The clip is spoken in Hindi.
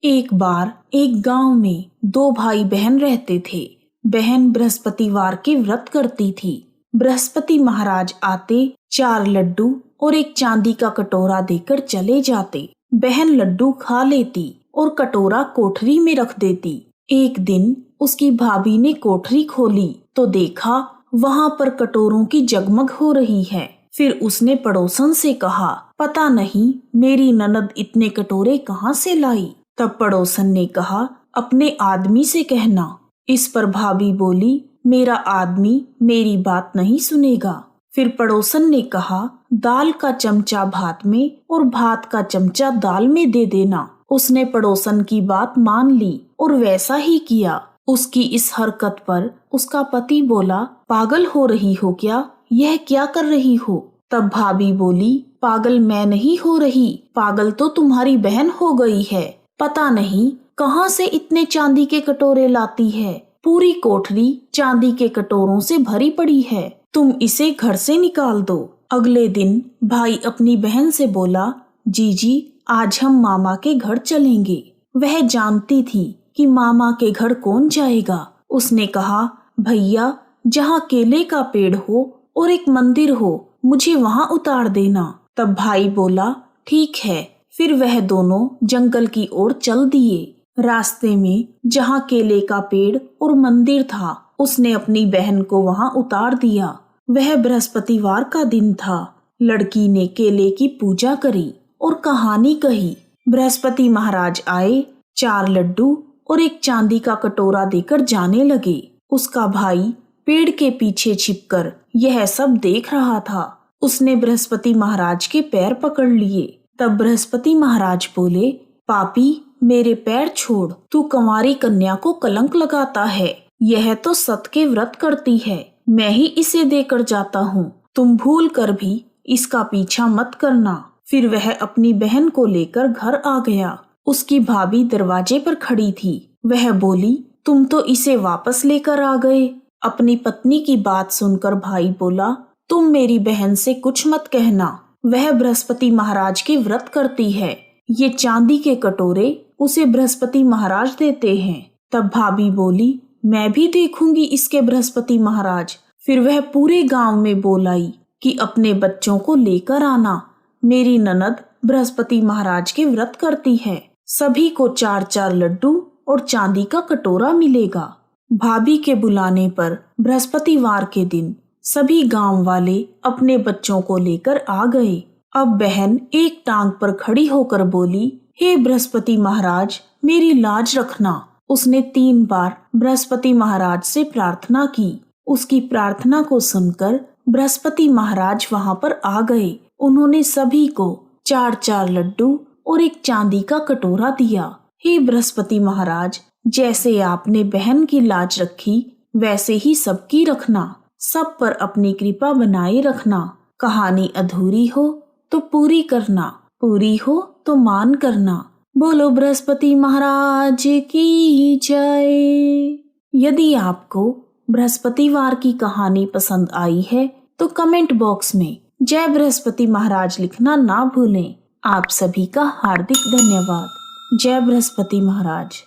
एक बार एक गांव में दो भाई बहन रहते थे। बहन बृहस्पतिवार के व्रत करती थी। बृहस्पति महाराज आते, 4 लड्डू और एक चांदी का कटोरा देकर चले जाते। बहन लड्डू खा लेती और कटोरा कोठरी में रख देती। एक दिन उसकी भाभी ने कोठरी खोली तो देखा वहां पर कटोरों की जगमग हो रही है। फिर उसने पड़ोसन से कहा, पता नहीं मेरी ननद इतने कटोरे कहाँ से लाई। तब पड़ोसन ने कहा, अपने आदमी से कहना। इस पर भाभी बोली, मेरा आदमी मेरी बात नहीं सुनेगा। फिर पड़ोसन ने कहा, दाल का चमचा भात में और भात का चमचा दाल में दे देना। उसने पड़ोसन की बात मान ली और वैसा ही किया। उसकी इस हरकत पर उसका पति बोला, पागल हो रही हो क्या? यह क्या कर रही हो? तब भाभी बोली, पागल मैं नहीं हो रही, पागल तो तुम्हारी बहन हो गई है। पता नहीं कहाँ से इतने चांदी के कटोरे लाती है। पूरी कोठरी चांदी के कटोरों से भरी पड़ी है। तुम इसे घर से निकाल दो। अगले दिन भाई अपनी बहन से बोला, जीजी आज हम मामा के घर चलेंगे। वह जानती थी कि मामा के घर कौन जाएगा। उसने कहा, भैया जहाँ केले का पेड़ हो और एक मंदिर हो, मुझे वहाँ उतार देना। तब भाई बोला, ठीक है। फिर वह दोनों जंगल की ओर चल दिए। रास्ते में जहाँ केले का पेड़ और मंदिर था, उसने अपनी बहन को वहाँ उतार दिया। वह बृहस्पतिवार का दिन था। लड़की ने केले की पूजा करी और कहानी कही। बृहस्पति महाराज आए, 4 लड्डू और एक चांदी का कटोरा देकर जाने लगे। उसका भाई पेड़ के पीछे छिपकर यह सब देख रहा था। उसने बृहस्पति महाराज के पैर पकड़ लिए। तब बृहस्पति महाराज बोले, पापी मेरे पैर छोड़, तू कंवारी कन्या को कलंक लगाता है। यह तो सत के व्रत करती है, मैं ही इसे देकर जाता हूँ। तुम भूल कर भी इसका पीछा मत करना। फिर वह अपनी बहन को लेकर घर आ गया। उसकी भाभी दरवाजे पर खड़ी थी। वह बोली, तुम तो इसे वापस लेकर आ गए। अपनी पत्नी की बात सुनकर भाई बोला, तुम मेरी बहन से कुछ मत कहना, वह बृहस्पति महाराज के व्रत करती है। ये चांदी के कटोरे उसे बृहस्पति महाराज देते हैं। तब भाभी बोली, मैं भी देखूंगी इसके बृहस्पति महाराज। फिर वह पूरे गांव में बोल आई कि अपने बच्चों को लेकर आना, मेरी ननद बृहस्पति महाराज के व्रत करती है। सभी को 4-4 लड्डू और चांदी का कटोरा मिलेगा। भाभी के बुलाने पर बृहस्पतिवार के दिन सभी गांव वाले अपने बच्चों को लेकर आ गए। अब बहन एक टांग पर खड़ी होकर बोली, हे बृहस्पति महाराज मेरी लाज रखना। उसने 3 बार बृहस्पति महाराज से प्रार्थना की। उसकी प्रार्थना को सुनकर बृहस्पति महाराज वहां पर आ गए। उन्होंने सभी को 4-4 लड्डू और एक चांदी का कटोरा दिया। हे बृहस्पति महाराज, जैसे आपने बहन की लाज रखी वैसे ही सबकी रखना। सब पर अपनी कृपा बनाए रखना। कहानी अधूरी हो तो पूरी करना, पूरी हो तो मान करना। बोलो बृहस्पति महाराज की जय। यदि आपको बृहस्पतिवार की कहानी पसंद आई है तो कमेंट बॉक्स में जय बृहस्पति महाराज लिखना ना भूलें। आप सभी का हार्दिक धन्यवाद। जय बृहस्पति महाराज।